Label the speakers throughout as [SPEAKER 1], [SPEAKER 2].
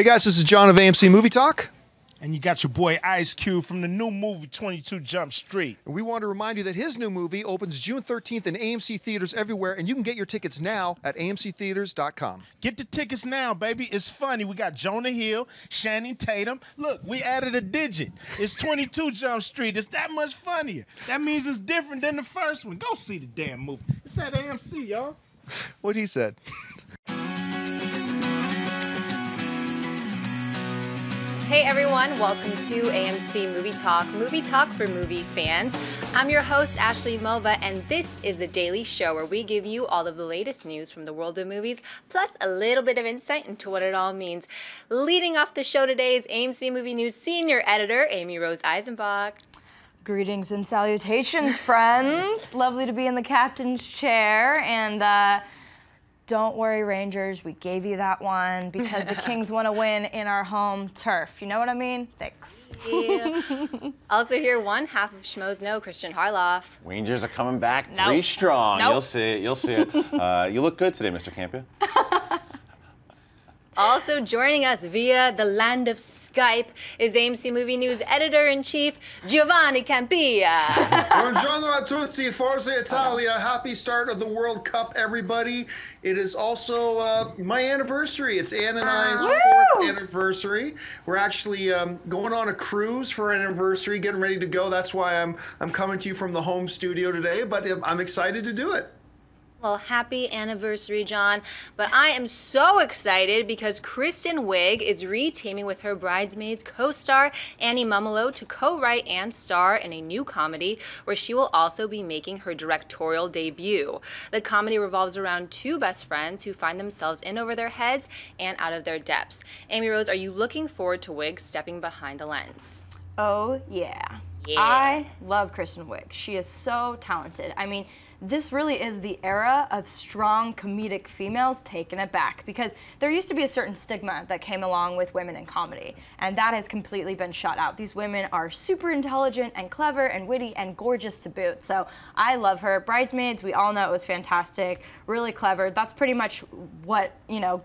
[SPEAKER 1] guys, this is John of AMC Movie Talk.
[SPEAKER 2] And you got your boy Ice Cube from the new movie 22 Jump Street.
[SPEAKER 1] And we want to remind you that his new movie opens June 13th in AMC theaters everywhere, and you can get your tickets now at amctheaters.com.
[SPEAKER 2] Get the tickets now, baby. It's funny. We got Jonah Hill, Channing Tatum. Look, we added a digit. It's 22 Jump Street. It's that much funnier. That means it's different than the first one. Go see the damn movie. It's at AMC, y'all.
[SPEAKER 1] What he said.
[SPEAKER 3] Hey everyone, welcome to AMC Movie Talk for movie fans. I'm your host, Ashley Mova, and this is the daily show where we give you all of the latest news from the world of movies, plus a little bit of insight into what it all means. Leading off the show today is AMC Movie News Senior Editor, Amy Rose Eisenbach.
[SPEAKER 4] Greetings and salutations, friends. Lovely to be in the captain's chair, and don't worry, Rangers, we gave you that one because the Kings want to win in our home turf. You know what I mean? Thanks.
[SPEAKER 3] Yeah. Also here, one half of Schmoes Know, Christian Harloff.
[SPEAKER 5] Rangers are coming back
[SPEAKER 4] Nope.
[SPEAKER 5] 3 strong.
[SPEAKER 4] Nope.
[SPEAKER 5] You'll see it. You'll see it. You look good today, Mr. Campia.
[SPEAKER 3] Also joining us via the land of Skype is AMC Movie News Editor-in-Chief, Giovanni Campia.
[SPEAKER 1] Buongiorno a tutti, Forza Italia. Happy start of the World Cup, everybody. It is also my anniversary. It's Ann and I's 4th anniversary. We're actually going on a cruise for an anniversary, getting ready to go. That's why I'm coming to you from the home studio today, but I'm excited to do it.
[SPEAKER 3] Well, happy anniversary, John. But I am so excited because Kristen Wiig is re-teaming with her Bridesmaids co-star Annie Mumolo to co-write and star in a new comedy where she will also be making her directorial debut. The comedy revolves around 2 best friends who find themselves in over their heads and out of their depths. Amy Rose, are you looking forward to Wiig stepping behind the lens?
[SPEAKER 4] Oh, yeah.
[SPEAKER 3] Yeah.
[SPEAKER 4] I love Kristen Wiig. She is so talented. I mean, this really is the era of strong comedic females taking it back, because there used to be a certain stigma that came along with women in comedy, and that has completely been shut out. These women are super intelligent and clever and witty and gorgeous to boot, so I love her. Bridesmaids, we all know it was fantastic, really clever. That's pretty much what, you know,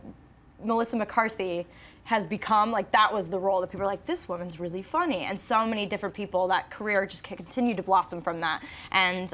[SPEAKER 4] Melissa McCarthy has become. Like, that was the role that people are like, this woman's really funny, and so many different people, that career just continued to blossom from that. And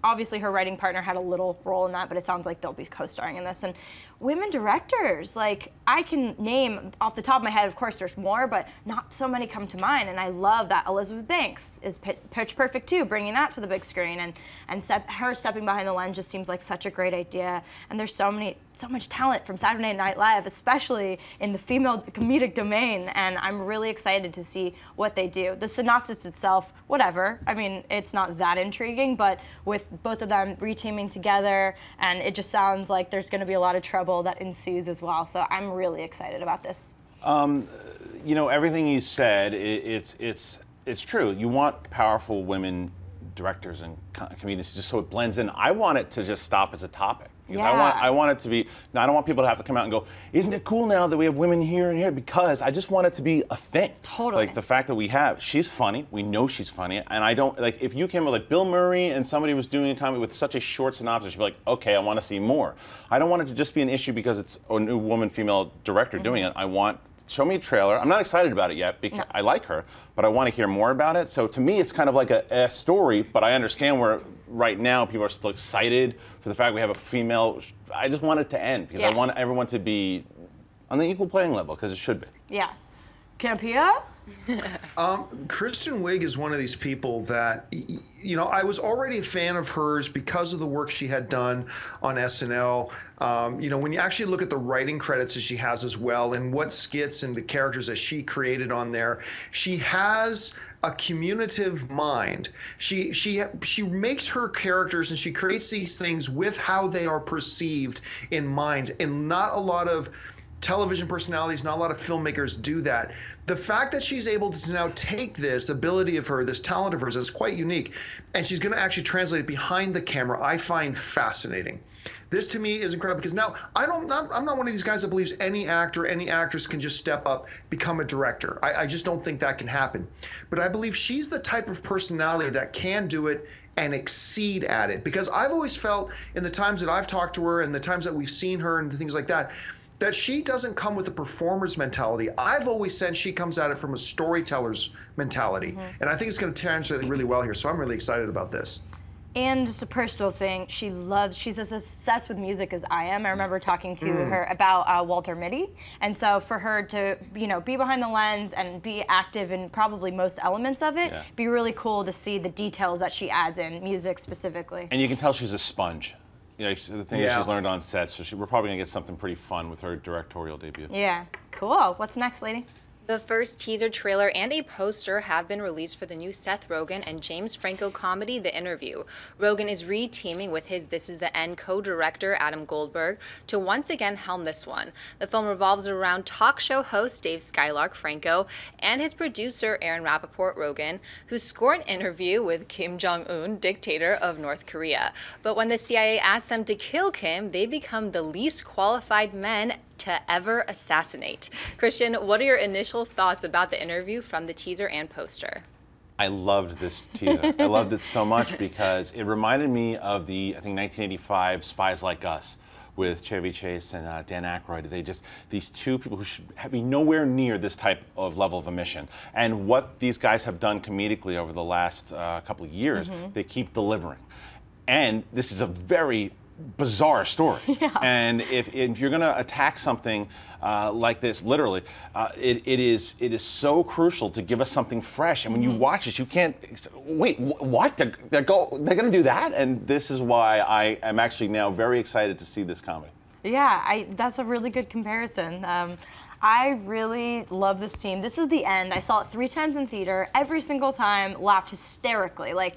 [SPEAKER 4] obviously her writing partner had a little role in that, but it sounds like they'll be co-starring in this. And women directors, like, I can name off the top of my head, of course there's more, but not so many come to mind, and I love that Elizabeth Banks is Pitch Perfect too, bringing that to the big screen, and her stepping behind the lens just seems like such a great idea. And there's so much talent from Saturday Night Live, especially in the female comedic domain, and I'm really excited to see what they do. The synopsis itself, whatever, I mean, it's not that intriguing, but with both of them re-teaming together, and it just sounds like there's going to be a lot of trouble that ensues as well, so I'm really excited about this.
[SPEAKER 5] You know, everything you said, it's true. You want powerful women directors and comedians just so it blends in. I want it to just stop as a topic. Because
[SPEAKER 4] Yeah.
[SPEAKER 5] I want it to be, I don't want people to have to come out and go, isn't it cool now that we have women here and here? Because I just want it to be a thing.
[SPEAKER 4] Totally.
[SPEAKER 5] Like the fact that we have, she's funny, we know she's funny, and I don't, like if you came with like Bill Murray and somebody was doing a comedy with such a short synopsis, you'd be like, okay, I want to see more. I don't want it to just be an issue because it's a new woman, female director doing it. I want, show me a trailer. I'm not excited about it yet because I like her, but I want to hear more about it. So to me, it's kind of like a story, but I understand where right now people are still excited for the fact we have a female. I just want it to end because I want everyone to be on the equal playing level because it should be.
[SPEAKER 4] Yeah. Campia?
[SPEAKER 1] Kristen Wiig is one of these people that, you know, I was already a fan of hers because of the work she had done on SNL. You know, when you actually look at the writing credits that she has as well, and what skits and the characters that she created on there, she has a communicative mind. She makes her characters and she creates these things with how they are perceived in mind, and not a lot of television personalities, not a lot of filmmakers do that. The fact that she's able to now take this ability of her, this talent of hers, is quite unique, and she's going to actually translate it behind the camera, I find fascinating. This to me is incredible because now I'm not one of these guys that believes any actor, any actress can just step up, become a director. I just don't think that can happen. But I believe she's the type of personality that can do it and exceed at it, because I've always felt in the times that I've talked to her and the times that we've seen her and things like that, that she doesn't come with a performer's mentality. I've always said she comes at it from a storyteller's mentality. And I think it's going to translate really well here. So I'm really excited about this.
[SPEAKER 4] And just a personal thing, she's as obsessed with music as I am. I remember talking to her about Walter Mitty. And so for her to, you know, be behind the lens and be active in probably most elements of it, be really cool to see the details that she adds in, music specifically.
[SPEAKER 5] And you can tell she's a sponge. You know, the thing that she's learned on set, so we're probably gonna get something pretty fun with her directorial debut.
[SPEAKER 4] Yeah, cool. What's next, lady?
[SPEAKER 3] The first teaser trailer and a poster have been released for the new Seth Rogen and James Franco comedy, The Interview. Rogen is re-teaming with his This Is the End co-director, Adam Goldberg, to once again helm this one. The film revolves around talk show host Dave Skylark Franco and his producer, Aaron Rappaport Rogen, who scored an interview with Kim Jong-un, dictator of North Korea. But when the CIA asks them to kill Kim, they become the least qualified men to ever assassinate. Christian, what are your initial thoughts about The Interview from the teaser and poster?
[SPEAKER 5] I loved this teaser. I loved it so much because it reminded me of the, I think, 1985 Spies Like Us with Chevy Chase and Dan Aykroyd. These two people who should be nowhere near this type of level of a mission. And what these guys have done comedically over the last couple of years, they keep delivering. And this is a very bizarre story. And if you're going to attack something like this, literally, it is so crucial to give us something fresh. And when you watch it, you can't wait. What? They're going to do that? And this is why I am actually now very excited to see this comedy.
[SPEAKER 4] Yeah, that's a really good comparison. I really love this team. This is The End. I saw it 3 times in theater. Every single time, laughed hysterically. Like,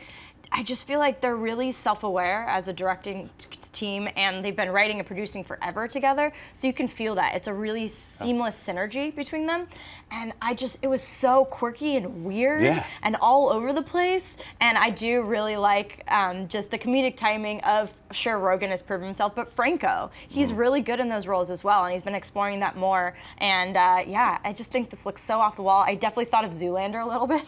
[SPEAKER 4] I just feel like they're really self-aware as a directing team, and they've been writing and producing forever together, so you can feel that. It's a really seamless synergy between them, and it was so quirky and weird and all over the place, and I do really like just the comedic timing of, sure, Rogen has proven himself, but Franco, he's really good in those roles as well, and he's been exploring that more, and yeah, I just think this looks so off the wall. I definitely thought of Zoolander a little bit.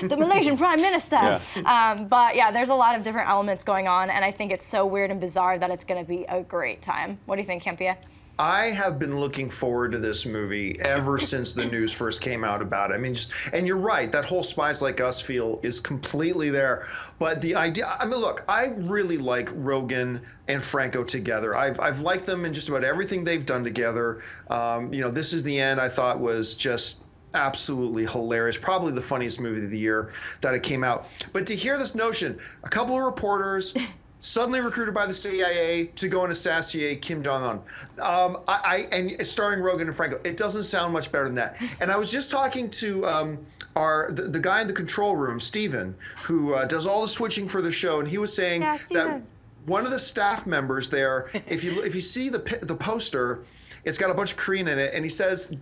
[SPEAKER 4] The Malaysian Prime Minister. But yeah, there's a lot of different elements going on, and I think it's so weird and bizarre that it's going to be a great time. What do you think, Campia?
[SPEAKER 1] I have been looking forward to this movie ever since the news first came out about it. I mean, and you're right, that whole Spies Like Us feel is completely there. But the idea, I mean, look, I really like Rogen and Franco together. I've liked them in just about everything they've done together. You know, This Is the End, I thought was just absolutely hilarious, probably the funniest movie of the year that it came out. But to hear this notion, a couple of reporters suddenly recruited by the CIA to go and assassinate Kim Jong-un, and starring Rogen and Franco, it doesn't sound much better than that. And I was just talking to the guy in the control room, Steven, who does all the switching for the show, and he was saying that one of the staff members there, if you see the poster, it's got a bunch of Korean in it, and he says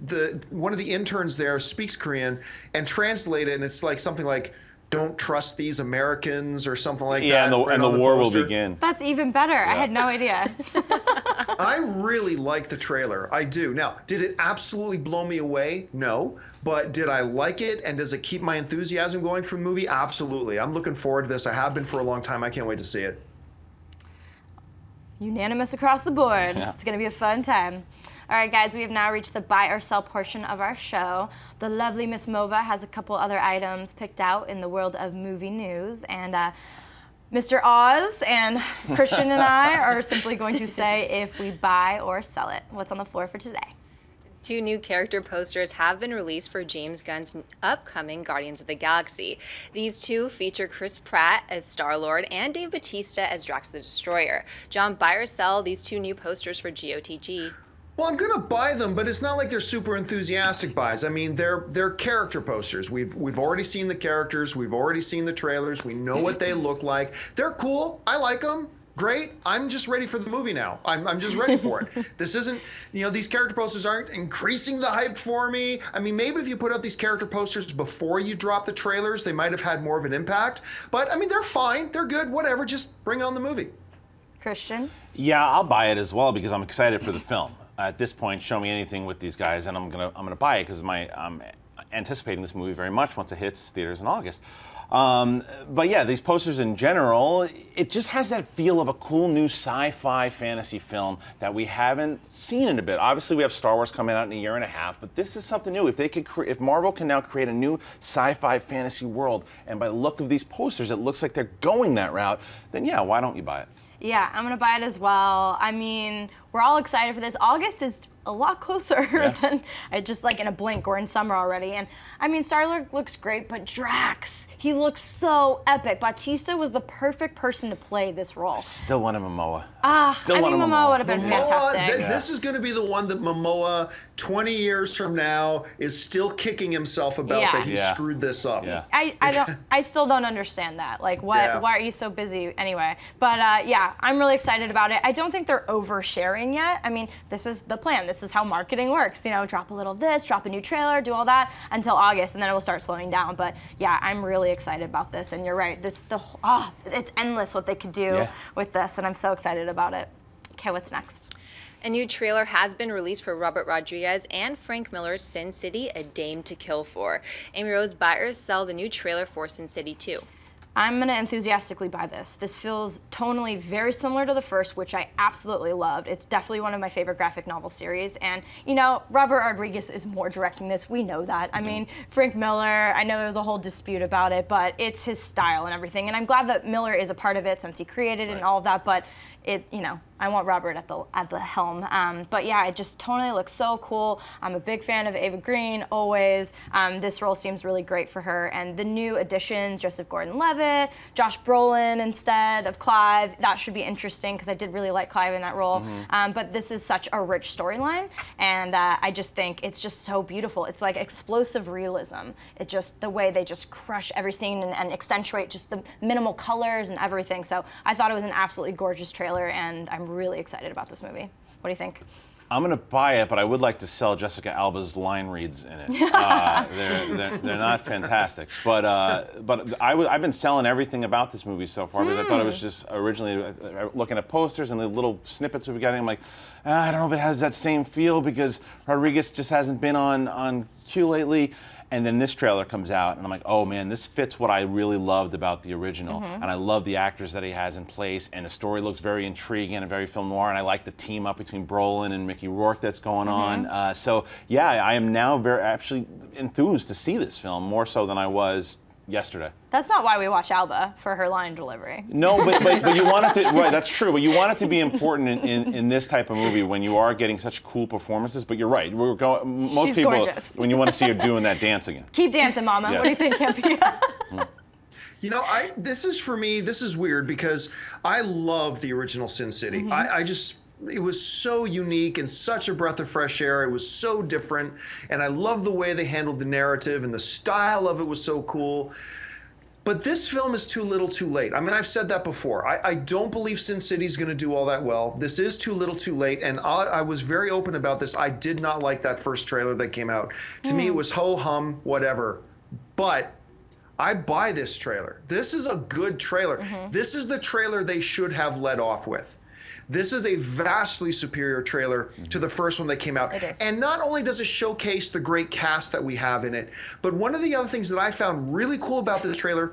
[SPEAKER 1] one of the interns there speaks Korean and translate it, and it's like something like, "Don't trust these Americans" or something like that.
[SPEAKER 5] Yeah, and the war will begin.
[SPEAKER 4] That's even better. Yeah. I had no idea.
[SPEAKER 1] I really like the trailer. I do. Now, did it absolutely blow me away? No. But did I like it, and does it keep my enthusiasm going for the movie? Absolutely. I'm looking forward to this. I have been for a long time. I can't wait to see it.
[SPEAKER 4] Unanimous across the board. Yeah. It's going to be a fun time. All right, guys, we have now reached the buy or sell portion of our show. The lovely Miss Mova has a couple other items picked out in the world of movie news, and Mr. Oz and Christian and I are simply going to say if we buy or sell it. What's on the floor for today?
[SPEAKER 3] 2 new character posters have been released for James Gunn's upcoming Guardians of the Galaxy. These 2 feature Chris Pratt as Star-Lord and Dave Bautista as Drax the Destroyer. John, buy or sell these 2 new posters for GOTG?
[SPEAKER 1] Well, I'm gonna buy them, but it's not like they're super enthusiastic buys. I mean, they're character posters. We've already seen the characters. We've already seen the trailers. We know what they look like. They're cool. I like them. Great. I'm just ready for the movie now. I'm just ready for it. This isn't, you know, these character posters aren't increasing the hype for me. I mean, maybe if you put out these character posters before you drop the trailers, they might have had more of an impact. But I mean, they're fine. They're good. Whatever. Just bring on the movie.
[SPEAKER 4] Christian?
[SPEAKER 5] Yeah, I'll buy it as well because I'm excited for the film. At this point, show me anything with these guys, and I'm gonna buy it because anticipating this movie very much once it hits theaters in August. But yeah, these posters in general, it just has that feel of a cool new sci-fi fantasy film that we haven't seen in a bit. Obviously, we have Star Wars coming out in a year and a half, but this is something new. If they could, if Marvel can now create a new sci-fi fantasy world, and by the look of these posters, it looks like they're going that route, then yeah, why don't you buy it?
[SPEAKER 4] Yeah, I'm gonna buy it as well. I mean, we're all excited for this. August is a lot closer than just like in a blink. We're in summer already. And I mean, Star-Lord looks great, but Drax, he looks so epic. Bautista was the perfect person to play this role.
[SPEAKER 5] Still want a Momoa.
[SPEAKER 4] I mean, Momoa would have been fantastic.
[SPEAKER 1] This is going to be the one that Momoa, 20 years from now, is still kicking himself about that he screwed this up.
[SPEAKER 5] Yeah.
[SPEAKER 4] I still don't understand that. Like, why are you so busy anyway? But yeah, I'm really excited about it. I don't think they're oversharing yet. I mean, this is the plan. This is how marketing works. You know, drop a little of this, drop a new trailer, do all that until August, and then it will start slowing down. But yeah, I'm really excited about this. And you're right. It's endless what they could do with this, and I'm so excited about it. Okay, what's next?
[SPEAKER 3] A new trailer has been released for Robert Rodriguez and Frank Miller's Sin City: A Dame to Kill For. Amy Rose, buy or sell the new trailer for Sin City 2?
[SPEAKER 4] I'm gonna enthusiastically buy this. This feels tonally very similar to the first, which I absolutely loved. It's definitely one of my favorite graphic novel series. And, you know, Robert Rodriguez is more directing this. We know that. I mean, Frank Miller, I know there was a whole dispute about it, but it's his style and everything. And I'm glad that Miller is a part of it since he created it and all of that, but you know, I want Robert at the helm. But yeah, it just tonally looks so cool. I'm a big fan of Ava Green, always. This role seems really great for her. And the new additions, Joseph Gordon-Levitt, Josh Brolin instead of Clive, that should be interesting because I did really like Clive in that role. But this is such a rich storyline, and I just think it's just so beautiful. It's like explosive realism. It just, the way they just crush every scene and accentuate just the minimal colors and everything. So I thought it was an absolutely gorgeous trailer, and I'm really excited about this movie. What do you think?
[SPEAKER 5] I'm going to buy it, but I would like to sell Jessica Alba's line reads in it. They're not fantastic. But I've been selling everything about this movie so far because I thought it was just originally looking at posters and the little snippets we've been getting. I'm like, I don't know if it has that same feel because Rodriguez just hasn't been on cue lately. And then this trailer comes out, and I'm like, oh man, this fits what I really loved about the original. And I love the actors that he has in place, and the story looks very intriguing and very film noir, and I like the team up between Brolin and Mickey Rourke that's going on. So yeah, I am now very actually enthused to see this film, more so than I was yesterday.
[SPEAKER 4] That's not why we watch Alba, for her line delivery.
[SPEAKER 5] No, but you want it to, right, that's true, but you want it to be important in this type of movie when you are getting such cool performances, but you're right, most
[SPEAKER 4] She's
[SPEAKER 5] people,
[SPEAKER 4] gorgeous.
[SPEAKER 5] when you want to see her doing that dance again.
[SPEAKER 4] Keep dancing, Mama.
[SPEAKER 5] Yes.
[SPEAKER 4] What do you think, Campy?
[SPEAKER 1] You know, this is, for me, this is weird because I love the original Sin City. It was so unique and such a breath of fresh air. It was so different, and I love the way they handled the narrative, and the style of it was so cool. But this film is too little too late. I mean, I've said that before. I don't believe Sin City is going to do all that well. This is too little too late, and I was very open about this. I did not like that first trailer that came out. To me, it was ho-hum, whatever. But I buy this trailer. This is a good trailer. This is the trailer they should have led off with. This is a vastly superior trailer to the first one that came out. And not only does it showcase the great cast that we have in it, but one of the other things that I found really cool about this trailer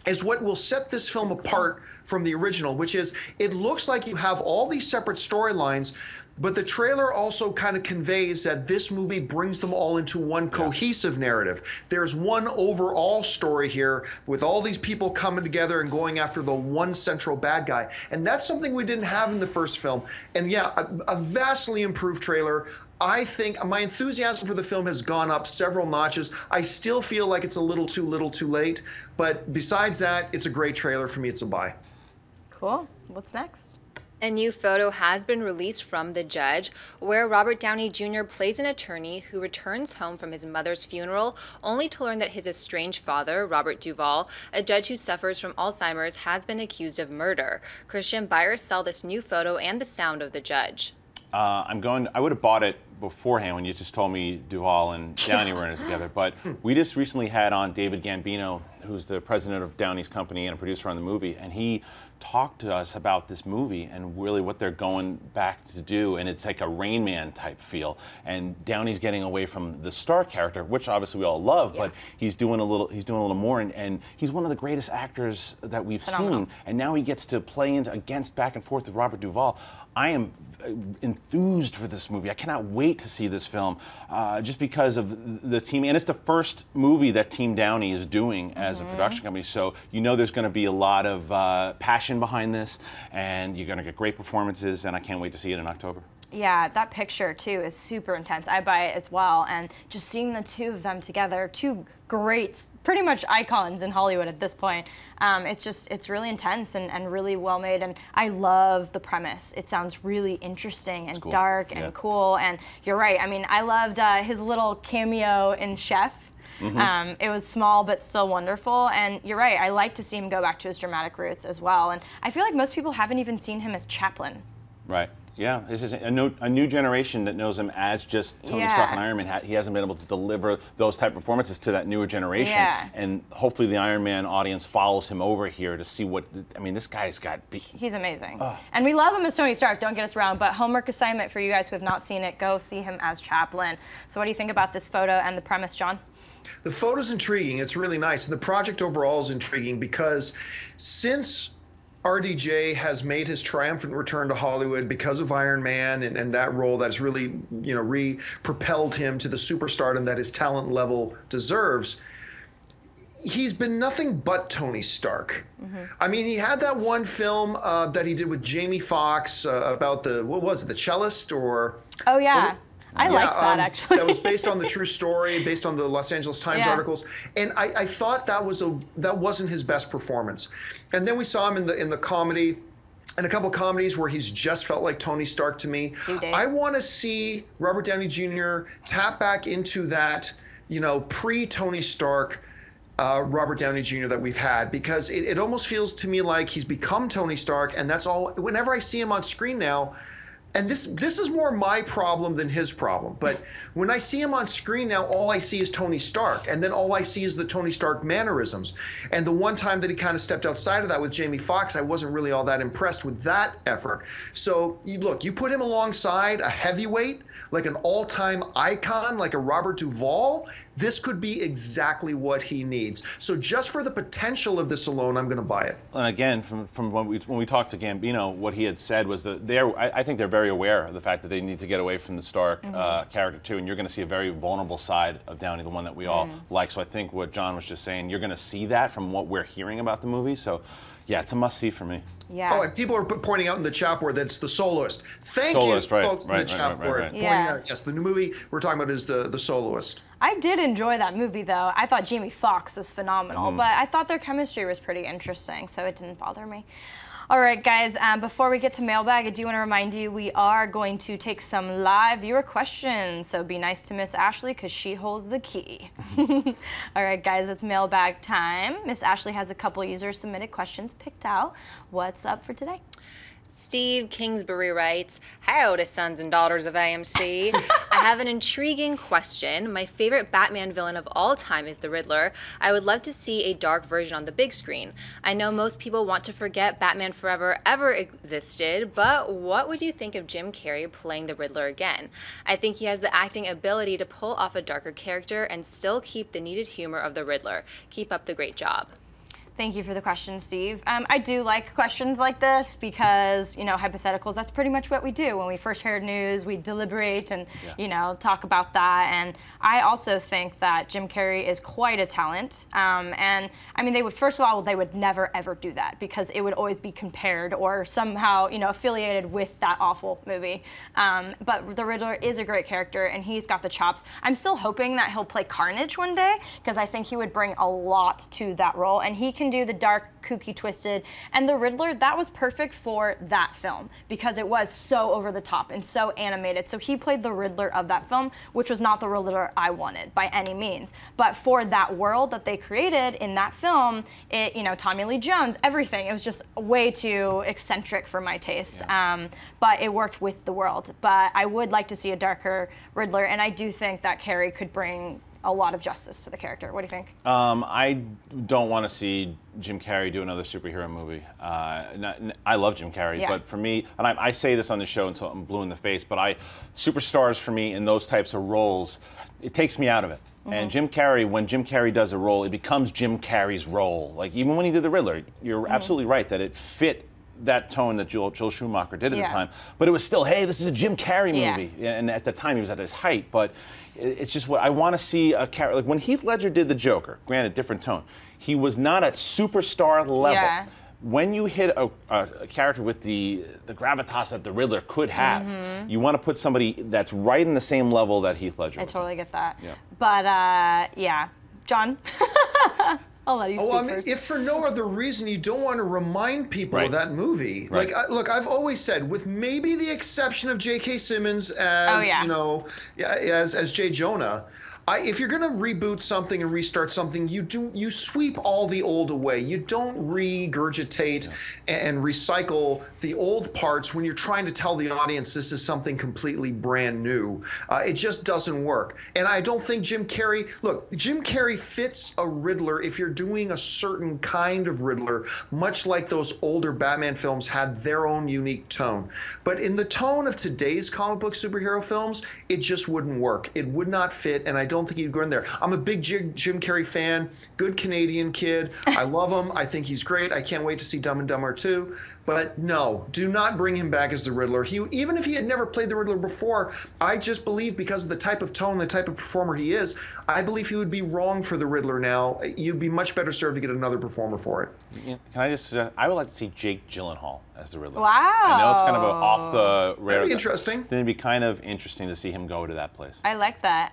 [SPEAKER 1] is what will set this film apart from the original, which is it looks like you have all these separate storylines, but the trailer also kind of conveys that this movie brings them all into one cohesive narrative. There's one overall story here with all these people coming together and going after the one central bad guy. And that's something we didn't have in the first film. And yeah, a vastly improved trailer. I think my enthusiasm for the film has gone up several notches. I still feel like it's a little too late. But besides that, it's a great trailer. For me, it's a buy.
[SPEAKER 4] Cool. What's next?
[SPEAKER 3] A new photo has been released from The Judge, where Robert Downey Jr. plays an attorney who returns home from his mother's funeral, only to learn that his estranged father, Robert Duvall, a judge who suffers from Alzheimer's, has been accused of murder. Christian, buy or sell this new photo and the sound of The Judge?
[SPEAKER 5] I would have bought it beforehand when you just told me Duvall and Downey were in it together, but we just recently had on David Gambino who's the president of Downey's company and a producer on the movie, and he talked to us about this movie and really what they're going back to do, and it's like a Rain Man type feel. And Downey's getting away from the star character, which obviously we all love, but he's doing a little more, and he's one of the greatest actors that we've seen. And now he gets to play against back and forth with Robert Duvall. I am enthused for this movie. I cannot wait to see this film, just because of the team. And it's the first movie that Team Downey is doing as a production company. So you know there's going to be a lot of passion behind this, and you're going to get great performances, and I can't wait to see it in October.
[SPEAKER 4] Yeah, that picture too is super intense. I buy it as well, and just seeing the two of them together, two great, pretty much icons in Hollywood at this point. It's really intense and really well made, and I love the premise. It sounds really interesting and dark and cool, and you're right. I mean, I loved his little cameo in Chef. It was small but still wonderful, and you're right, I like to see him go back to his dramatic roots as well, and I feel like most people haven't even seen him as Chaplin.
[SPEAKER 5] Right. Yeah, this is a new generation that knows him as just Tony Stark and Iron Man. He hasn't been able to deliver those type of performances to that newer generation. And hopefully the Iron Man audience follows him over here to see what, I mean, this guy's got...
[SPEAKER 4] He's amazing. And we love him as Tony Stark, don't get us wrong, but homework assignment for you guys who have not seen it, go see him as Chaplin. So what do you think about this photo and the premise, John?
[SPEAKER 1] The photo's intriguing. It's really nice. And the project overall is intriguing because since RDJ has made his triumphant return to Hollywood because of Iron Man and that role that has really, you know, propelled him to the superstardom that his talent level deserves. He's been nothing but Tony Stark. I mean, he had that one film that he did with Jamie Foxx about what was it, the cellist or?
[SPEAKER 4] Oh yeah. I liked that, actually.
[SPEAKER 1] That was based on the true story, based on the Los Angeles Times articles, and I thought that wasn't his best performance. And then we saw him in the comedy, and a couple of comedies where he's just felt like Tony Stark to me. I want to see Robert Downey Jr. tap back into that, you know, pre-Tony Stark Robert Downey Jr. that we've had, because it almost feels to me like he's become Tony Stark, and that's all. Whenever I see him on screen now. And this is more my problem than his problem. But when I see him on screen now, all I see is Tony Stark. And then all I see is the Tony Stark mannerisms. And the one time that he kind of stepped outside of that with Jamie Foxx, I wasn't really all that impressed with that effort. So look, you put him alongside a heavyweight, like an all-time icon, like a Robert Duvall, this could be exactly what he needs. So just for the potential of this alone, I'm going to buy it.
[SPEAKER 5] And again, from when we talked to Gambino, what he had said was that I think they're very aware of the fact that they need to get away from the Stark character too, and you're going to see a very vulnerable side of Downey, the one that we all like. So I think what John was just saying, you're going to see that from what we're hearing about the movie. So yeah, it's a must-see for me.
[SPEAKER 4] Yeah.
[SPEAKER 1] Oh, and people are pointing out in the chat board that it's the Soloist. Thank you, folks, in the chat board. Pointing out, yes, the new movie we're talking about is the Soloist.
[SPEAKER 4] I did enjoy that movie, though. I thought Jamie Foxx was phenomenal, but I thought their chemistry was pretty interesting, so it didn't bother me. All right, guys, before we get to mailbag, I do want to remind you we are going to take some live viewer questions, so be nice to Miss Ashley because she holds the key. All right, guys, it's mailbag time. Miss Ashley has a couple user-submitted questions picked out. What's up for today?
[SPEAKER 3] Steve Kingsbury writes, "Howdy, sons and daughters of AMC. I have an intriguing question. My favorite Batman villain of all time is the Riddler. I would love to see a dark version on the big screen. I know most people want to forget Batman Forever ever existed, but what would you think of Jim Carrey playing the Riddler again? I think he has the acting ability to pull off a darker character and still keep the needed humor of the Riddler. Keep up the great job."
[SPEAKER 4] Thank you for the question, Steve. I do like questions like this because, you know, hypotheticals, that's pretty much what we do. When we first hear news, we deliberate and, you know, talk about that. And I also think that Jim Carrey is quite a talent. And, I mean, first of all, they would never, ever do that because it would always be compared or somehow, you know, affiliated with that awful movie. But the Riddler is a great character, and he's got the chops. I'm still hoping that he'll play Carnage one day because I think he would bring a lot to that role. And he can do the dark, kooky, twisted, and the Riddler, that was perfect for that film because it was so over the top and so animated. So he played the Riddler of that film, which was not the Riddler I wanted by any means. But for that world that they created in that film, it, you know, Tommy Lee Jones, everything, it was just way too eccentric for my taste. But it worked with the world. But I would like to see a darker Riddler, and I do think that Carrey could bring a lot of justice to the character. What do you think?
[SPEAKER 5] I don't want to see Jim Carrey do another superhero movie. I love Jim Carrey, but for me, and I say this on the show until I'm blue in the face, but superstars for me in those types of roles, it takes me out of it. And Jim Carrey, when Jim Carrey does a role, it becomes Jim Carrey's role. Like even when he did The Riddler, you're absolutely right that it fit that tone that Joel Schumacher did at the time. But it was still, hey, this is a Jim Carrey movie. And at the time, he was at his height. But it's just what I want to see a character. Like when Heath Ledger did the Joker, granted, different tone, he was not at superstar level. Yeah. When you hit a character with the gravitas that the Riddler could have, you want to put somebody that's right in the same level that Heath Ledger was.
[SPEAKER 4] I totally get that. Yeah. But, yeah. John? I'll let you speak first.
[SPEAKER 1] If for no other reason, you don't want to remind people of that movie. Like, look, I've always said, with maybe the exception of J.K. Simmons as, you know, as J. Jonah, if you're going to reboot something and restart something, you sweep all the old away. You don't regurgitate and recycle the old parts when you're trying to tell the audience this is something completely brand new. It just doesn't work. And I don't think Jim Carrey, look, Jim Carrey fits a Riddler if you're doing a certain kind of Riddler, much like those older Batman films had their own unique tone. But in the tone of today's comic book superhero films, it just wouldn't work. It would not fit, and I don't think he'd go in there. I'm a big Jim Carrey fan, good Canadian kid. I love him. I think he's great. I can't wait to see Dumb and Dumber 2. But no, do not bring him back as the Riddler. Even if he had never played the Riddler before, I just believe because of the type of tone, the type of performer he is, I believe he would be wrong for the Riddler now. You'd be much better served to get another performer for it.
[SPEAKER 5] Can I just suggest, I would like to see Jake Gyllenhaal as the Riddler.
[SPEAKER 4] Wow.
[SPEAKER 5] I know it's kind of off the rare.
[SPEAKER 1] That'd be interesting.
[SPEAKER 5] Then it'd be kind of interesting to see him go to that place.
[SPEAKER 4] I like that.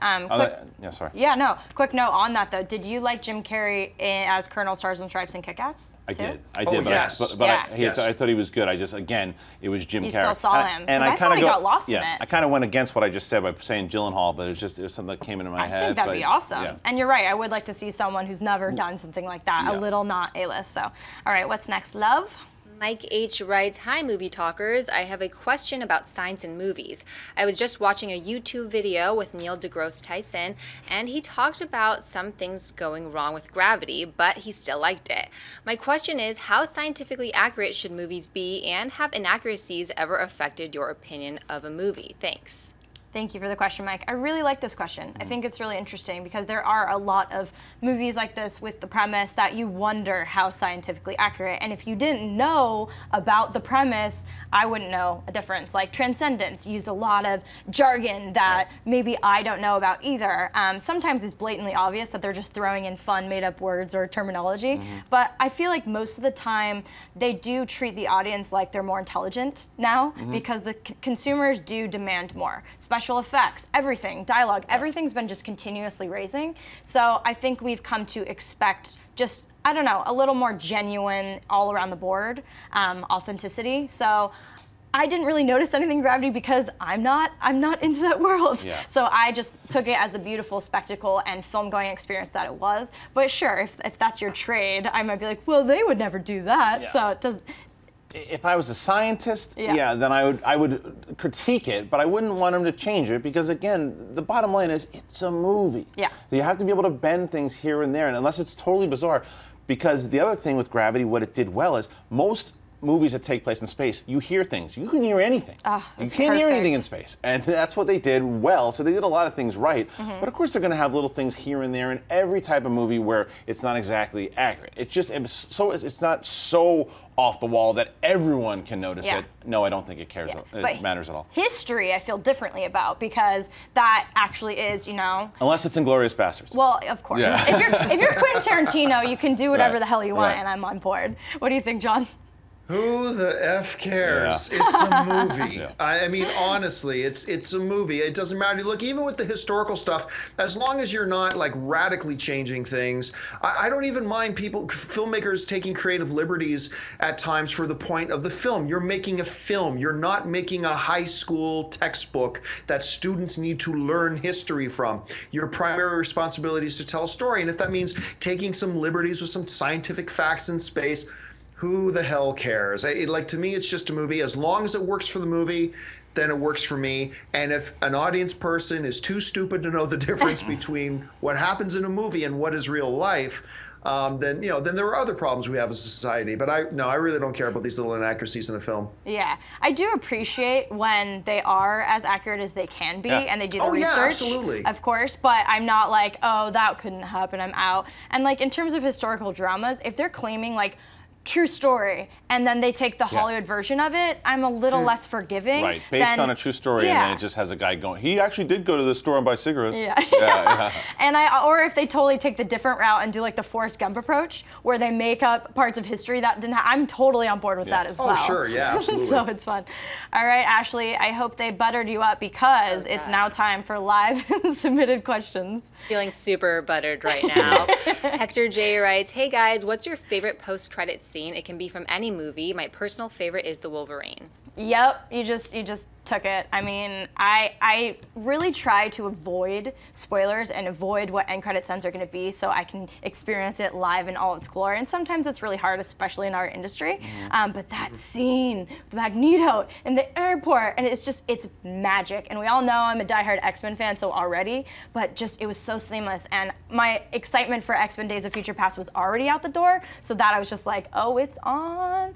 [SPEAKER 5] Sorry.
[SPEAKER 4] Yeah, no. Quick note on that, though. Did you like Jim Carrey as Colonel Stars and Stripes and Kick-Ass?
[SPEAKER 5] I did.
[SPEAKER 1] But
[SPEAKER 5] yes. I thought he was good. Again, it was Jim Carrey.
[SPEAKER 4] You still saw him.
[SPEAKER 5] And
[SPEAKER 4] I thought he got lost in it.
[SPEAKER 5] I kind of went against what I just said by saying Gyllenhaal, but it was something that came into my head.
[SPEAKER 4] I think that'd be awesome. Yeah. And you're right. I would like to see someone who's never done something like that, a little not A-list. So, all right, what's next, love?
[SPEAKER 3] Mike H. writes, "Hi, movie talkers. I have a question about science in movies. I was just watching a YouTube video with Neil deGrasse Tyson, and he talked about some things going wrong with gravity, but he still liked it. My question is, how scientifically accurate should movies be, and have inaccuracies ever affected your opinion of a movie? Thanks."
[SPEAKER 4] Thank you for the question, Mike. I really like this question. I think it's really interesting because there are a lot of movies like this with the premise that you wonder how scientifically accurate. And if you didn't know about the premise, I wouldn't know a difference. Like Transcendence used a lot of jargon that maybe I don't know about either. Sometimes it's blatantly obvious that they're just throwing in fun made-up words or terminology. But I feel like most of the time they do treat the audience like they're more intelligent now because the consumers do demand more. Special effects, everything, dialogue, everything's been just continuously raising. So I think we've come to expect just, I don't know, a little more genuine all around the board authenticity. So I didn't really notice anything in Gravity because I'm not into that world. Yeah. So I just took it as the beautiful spectacle and film-going experience that it was. But sure, if that's your trade, I might be like, well, they would never do that. Yeah. So it does.
[SPEAKER 5] If I was a scientist, then I would critique it, but I wouldn't want him to change it because, again, the bottom line is it's a movie.
[SPEAKER 4] Yeah.
[SPEAKER 5] You have to be able to bend things here and there, and unless it's totally bizarre. Because the other thing with Gravity, what it did well is most movies that take place in space, you hear things. You can hear anything. You can't hear anything in space. And that's what they did well. So they did a lot of things right. But of course they're going to have little things here and there in every type of movie where it's not exactly accurate. It's not so off the wall that everyone can notice it. No, I don't think it cares. It matters at all.
[SPEAKER 4] History, I feel differently about because that actually is,
[SPEAKER 5] unless it's Inglourious Basterds.
[SPEAKER 4] Well, of course. Yeah. If you're Quentin Tarantino, you can do whatever the hell you want, and I'm on board. What do you think, John?
[SPEAKER 1] Who the F cares? Yeah. It's a movie. I mean, honestly, it's a movie. It doesn't matter. Look, even with the historical stuff, as long as you're not like radically changing things, I don't even mind filmmakers taking creative liberties at times for the point of the film. You're making a film. You're not making a high school textbook that students need to learn history from. Your primary responsibility is to tell a story. And if that means taking some liberties with some scientific facts in space, who the hell cares? To me, it's just a movie. As long as it works for the movie, then it works for me. And if an audience person is too stupid to know the difference between what happens in a movie and what is real life, then there are other problems we have as a society. But I really don't care about these little inaccuracies in the film.
[SPEAKER 4] Yeah, I do appreciate when they are as accurate as they can be, and they do the research.
[SPEAKER 1] Yeah, absolutely.
[SPEAKER 4] Of course, but I'm not like, oh, that couldn't happen, I'm out. And like in terms of historical dramas, if they're claiming like true story, and then they take the Hollywood version of it, I'm a little less forgiving.
[SPEAKER 5] Right, based on a true story, and then it just has a guy going, he actually did go to the store and buy cigarettes.
[SPEAKER 4] Yeah. And or if they totally take the different route and do like the Forrest Gump approach, where they make up parts of history that then I'm totally on board with that as well.
[SPEAKER 1] Oh, sure, yeah, absolutely.
[SPEAKER 4] So it's fun. All right, Ashley, I hope they buttered you up because it's now time for live submitted questions.
[SPEAKER 3] Feeling super buttered right now. Hector J writes, hey guys, what's your favorite post-credits scene? It can be from any movie. My personal favorite is the Wolverine.
[SPEAKER 4] Yep, you just took it. I mean, I really try to avoid spoilers and avoid what end credit scenes are going to be so I can experience it live in all its glory. And sometimes it's really hard, especially in our industry. But that scene, Magneto in the airport, and it's magic. And we all know I'm a diehard X-Men fan, so already, but it was so seamless. And my excitement for X-Men Days of Future Past was already out the door, so that I was just like, oh, it's on.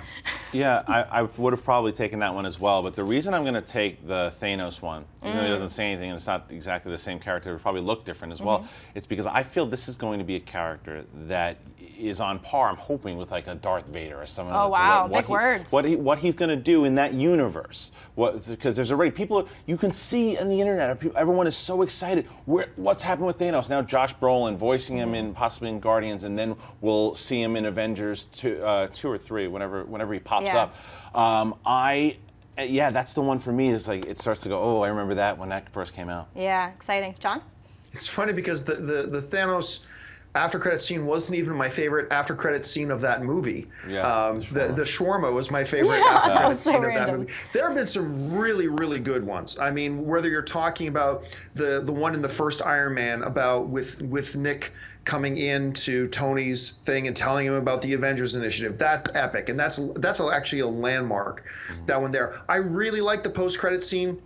[SPEAKER 5] Yeah, I would have probably taken that one as well, but the reason I'm going to take the Thanos one, even though he doesn't say anything and it's not exactly the same character, it would probably look different as well, it's because I feel this is going to be a character that is on par, I'm hoping, with like a Darth Vader or someone.
[SPEAKER 4] Oh wow, big words.
[SPEAKER 5] What he's going to do in that universe. Because there's already people, you can see on the internet, everyone is so excited. What's happened with Thanos? Now Josh Brolin voicing him possibly in Guardians, and then we'll see him in Avengers 2 or 3, whenever he pops up. Yeah, that's the one for me. Is like it starts to go, oh, I remember that when that first came out.
[SPEAKER 4] Yeah, exciting. John?
[SPEAKER 1] It's funny because the Thanos after credit scene wasn't even my favorite after credit scene of that movie.
[SPEAKER 5] Yeah,
[SPEAKER 1] the shawarma was my favorite after credit scene of that movie. There have been some really, really good ones. I mean, whether you're talking about the one in the first Iron Man about with Nick coming into Tony's thing and telling him about the Avengers Initiative. That's epic, and that's actually a landmark, that one there. I really like the post-credit scene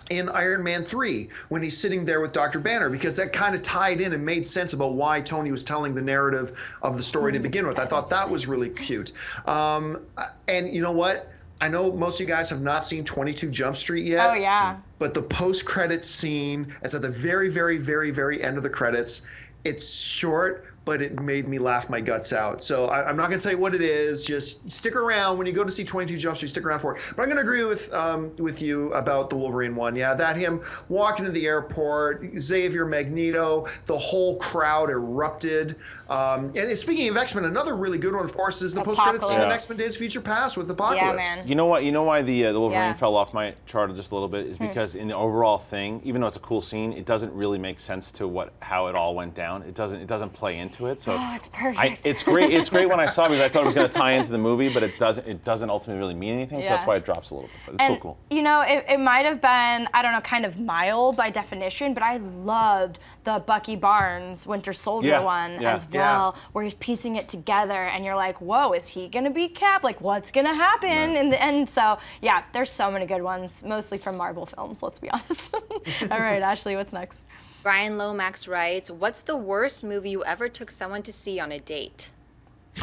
[SPEAKER 1] in Iron Man 3 when he's sitting there with Dr. Banner, because that kind of tied in and made sense about why Tony was telling the narrative of the story to begin with. I thought that was really cute. And you know what? I know most of you guys have not seen 22 Jump Street yet.
[SPEAKER 4] Oh, yeah.
[SPEAKER 1] But the post-credit scene, it's at the very, very, very, very end of the credits. It's short, but it made me laugh my guts out. So I'm not going to tell you what it is. Just stick around when you go to see 22 Jump Street. Stick around for it. But I'm going to agree with you about the Wolverine one. Yeah, that him walking to the airport, Xavier, Magneto, the whole crowd erupted. And speaking of X-Men, another really good one, of course, is the post-credit scene in X-Men Days of Future Past with Apocalypse.
[SPEAKER 4] Yeah, man.
[SPEAKER 5] You know what? You know why the Wolverine fell off my chart just a little bit is because in the overall thing, even though it's a cool scene, it doesn't really make sense to how it all went down. It doesn't play into it. So
[SPEAKER 4] it's perfect.
[SPEAKER 5] It's great. It's great when I saw it because I thought it was going to tie into the movie, but it doesn't ultimately really mean anything. So that's why it drops a little bit. But it's still cool.
[SPEAKER 4] You know, it might have been, I don't know, kind of mild by definition, but I loved the Bucky Barnes Winter Soldier one as well, where he's piecing it together and you're like, whoa, is he going to be Cap? Like, what's going to happen in the end? So yeah, there's so many good ones, mostly from Marvel films, let's be honest. All right, Ashley, what's next?
[SPEAKER 3] Brian Lomax writes, what's the worst movie you ever took someone to see on a date?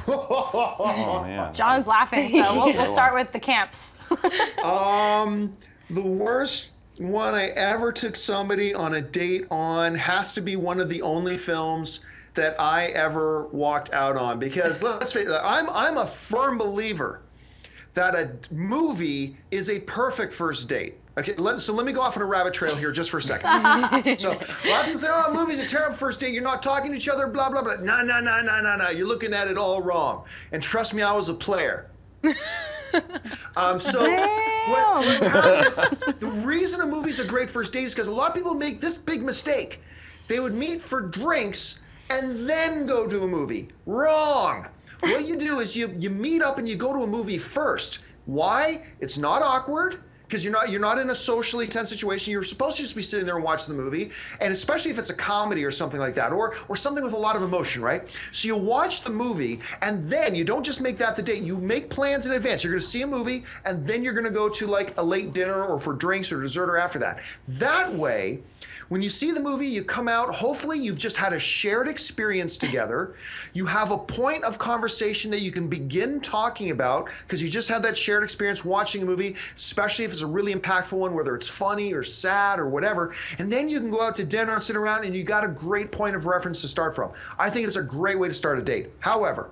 [SPEAKER 5] Oh, man.
[SPEAKER 4] John's laughing, so we'll start with the camps.
[SPEAKER 1] The worst one I ever took somebody on a date on has to be one of the only films that I ever walked out on, because let's face it, I'm a firm believer that a movie is a perfect first date. Okay, so let me go off on a rabbit trail here just for a second. So a lot of people say, oh, a movie's a terrible first date. You're not talking to each other, blah, blah, blah. No. You're looking at it all wrong. And trust me, I was a player. What happens, the reason a movie's a great first date is because a lot of people make this big mistake. They would meet for drinks and then go to a movie. Wrong. What you do is you meet up and you go to a movie first. Why? It's not awkward. because you're not in a socially tense situation. You're supposed to just be sitting there and watching the movie, and especially if it's a comedy or something like that, or something with a lot of emotion, right? So you watch the movie, and then you don't just make that the date. You make plans in advance. You're going to see a movie, and then you're going to go to like a late dinner or for drinks or dessert or after that. That way, when you see the movie, you come out, hopefully you've just had a shared experience together. You have a point of conversation that you can begin talking about because you just had that shared experience watching a movie, especially if it's a really impactful one, whether it's funny or sad or whatever. And then you can go out to dinner and sit around and you got a great point of reference to start from. I think it's a great way to start a date. However,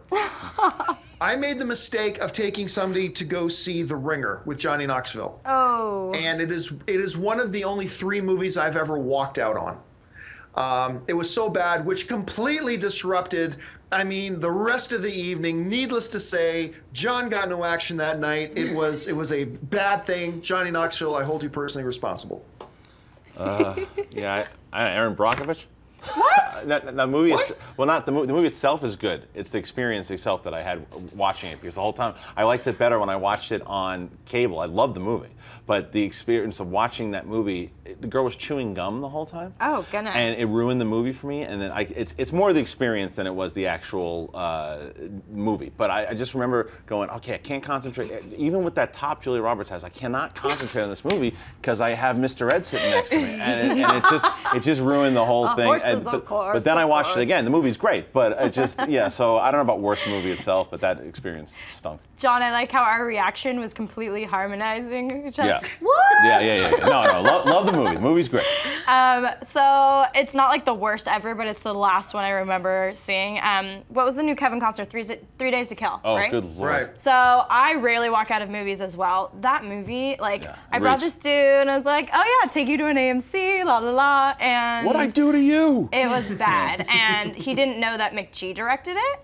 [SPEAKER 1] I made the mistake of taking somebody to go see The Ringer with Johnny Knoxville.
[SPEAKER 4] Oh.
[SPEAKER 1] And it is one of the only 3 movies I've ever walked out on. It was so bad, which completely disrupted, the rest of the evening. Needless to say, John got no action that night. It was a bad thing. Johnny Knoxville, I hold you personally responsible.
[SPEAKER 5] Yeah, Aaron Brockovich.
[SPEAKER 4] What?
[SPEAKER 5] The movie
[SPEAKER 1] What?
[SPEAKER 5] is not the movie. The movie itself is good. It's the experience itself that I had watching it, because the whole time I liked it better when I watched it on cable. I loved the movie, but the experience of watching that movie, the girl was chewing gum the whole time.
[SPEAKER 4] Oh, goodness.
[SPEAKER 5] And it ruined the movie for me. And then it's more the experience than it was the actual movie. But I just remember going, okay, I can't concentrate. Even with that top Julia Roberts has, I cannot concentrate on this movie because I have Mr. Ed sitting next to me, and it just ruined the whole thing. But then I watched it again. The movie's great, but it just, yeah, so I don't know about worst movie itself, but that experience stunk.
[SPEAKER 4] John, I like how our reaction was completely harmonizing each other.
[SPEAKER 5] Yeah.
[SPEAKER 4] What?
[SPEAKER 5] Yeah. No, love the movie. The movie's great.
[SPEAKER 4] So it's not like the worst ever, but it's the last one I remember seeing. What was the new Kevin Costner, 3 Days to Kill,
[SPEAKER 5] Oh,
[SPEAKER 4] right?
[SPEAKER 5] good lord.
[SPEAKER 1] Right.
[SPEAKER 4] So I rarely walk out of movies as well. That movie, I brought
[SPEAKER 5] reach.
[SPEAKER 4] this dude and I was like, oh yeah, take you to an AMC, la la la, and
[SPEAKER 5] What'd I do to you?
[SPEAKER 4] it was bad. And he didn't know that McG directed it.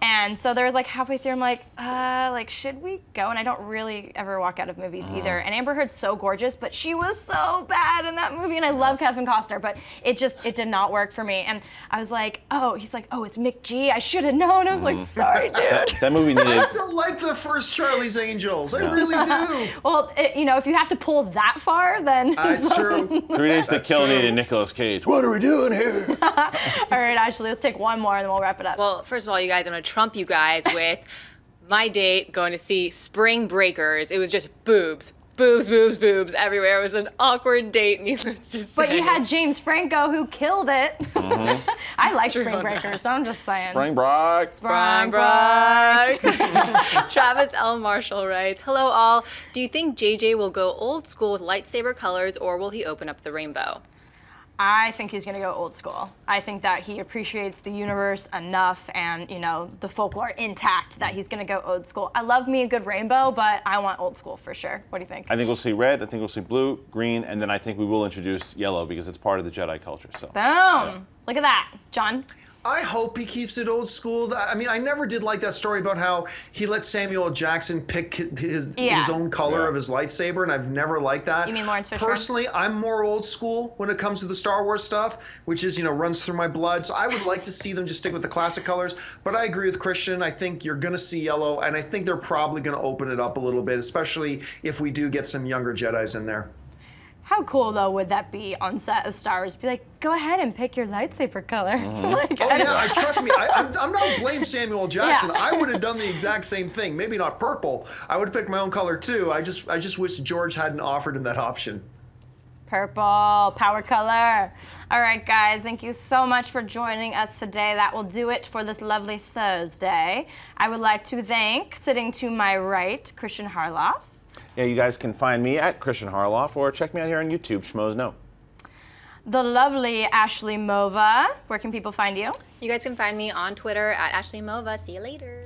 [SPEAKER 4] And so there was like halfway through, I'm like, should we go? And I don't really ever walk out of movies either. And Amber Heard's so gorgeous, but she was so bad in that movie. And I love Kevin Costner, but it did not work for me. And I was like, he's like, it's McG. I should have known. I was like, sorry, dude.
[SPEAKER 5] That movie needed.
[SPEAKER 1] I still like the first Charlie's Angels. I really do.
[SPEAKER 4] Well, if you have to pull that far, then.
[SPEAKER 1] It's true.
[SPEAKER 5] 3 Days to Kill
[SPEAKER 1] true.
[SPEAKER 5] needed Nicolas Cage. What are we doing here?
[SPEAKER 4] All right, Ashley, let's take one more and then we'll wrap it up.
[SPEAKER 3] Well, first of all, you guys, I'm going to trump you guys with my date going to see Spring Breakers. It was just boobs. Boobs, boobs, boobs everywhere. It was an awkward date, needless to say.
[SPEAKER 4] But you had James Franco who killed it. I like
[SPEAKER 3] True
[SPEAKER 4] Spring
[SPEAKER 3] on that.
[SPEAKER 4] Breakers, I'm just saying.
[SPEAKER 5] Spring Break.
[SPEAKER 3] Brian Brock. Travis L. Marshall writes, hello all. Do you think JJ will go old school with lightsaber colors or will he open up the rainbow?
[SPEAKER 4] I think he's going to go old school. I think that he appreciates the universe enough and, the folklore intact that he's going to go old school. I love me a good rainbow, but I want old school for sure. What do you think?
[SPEAKER 5] I think we'll see red, I think we'll see blue, green, and then I think we will introduce yellow because it's part of the Jedi culture. So.
[SPEAKER 4] Boom.
[SPEAKER 5] Yeah.
[SPEAKER 4] Look at that. John?
[SPEAKER 1] I hope he keeps it old school. I never did like that story about how he let Samuel L. Jackson pick his own color of his lightsaber, and I've never liked that.
[SPEAKER 4] You mean Lawrence Fishburne?
[SPEAKER 1] Personally, I'm more old school when it comes to the Star Wars stuff, which is, runs through my blood. So I would like to see them just stick with the classic colors. But I agree with Christian. I think you're going to see yellow, and I think they're probably going to open it up a little bit, especially if we do get some younger Jedis in there.
[SPEAKER 4] How cool, though, would that be on set of Star Wars? Be like, go ahead and pick your lightsaber color.
[SPEAKER 1] Trust me, I'm not blame Samuel L. Jackson. I would have done the exact same thing. Maybe not purple. I would have picked my own color too. I just wish George hadn't offered him that option.
[SPEAKER 4] Purple, power color. All right, guys, thank you so much for joining us today. That will do it for this lovely Thursday. I would like to thank, sitting to my right, Christian Harloff.
[SPEAKER 5] Yeah, you guys can find me at Christian Harloff or check me out here on YouTube, Schmoes Know.
[SPEAKER 4] The lovely Ashley Mova. Where can people find you?
[SPEAKER 3] You guys can find me on Twitter at Ashley Mova. See you later.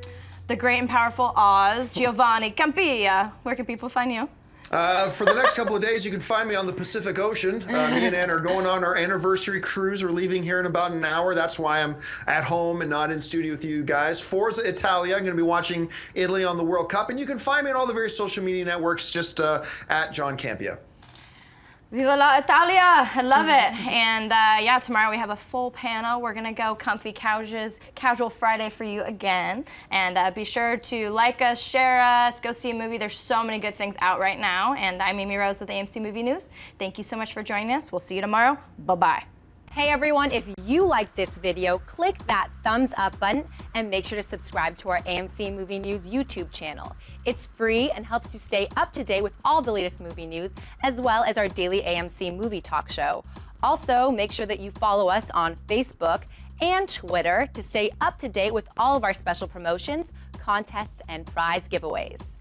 [SPEAKER 4] The great and powerful Oz, Giovanni Campia. Where can people find you?
[SPEAKER 1] For the next couple of days, you can find me on the Pacific Ocean. Me and Ann are going on our anniversary cruise. We're leaving here in about an hour. That's why I'm at home and not in studio with you guys. Forza Italia. I'm going to be watching Italy on the World Cup. And you can find me on all the various social media networks just at John Campia.
[SPEAKER 4] Viva la Italia! I love it. And yeah, tomorrow we have a full panel. We're gonna go comfy couches, casual Friday for you again. And be sure to like us, share us, go see a movie. There's so many good things out right now. And I'm Amy Rose with AMC Movie News. Thank you so much for joining us. We'll see you tomorrow. Bye-bye.
[SPEAKER 3] Hey everyone, if you like this video, click that thumbs up button and make sure to subscribe to our AMC Movie News YouTube channel. It's free and helps you stay up to date with all the latest movie news, as well as our daily AMC Movie Talk show. Also, make sure that you follow us on Facebook and Twitter to stay up to date with all of our special promotions, contests, and prize giveaways.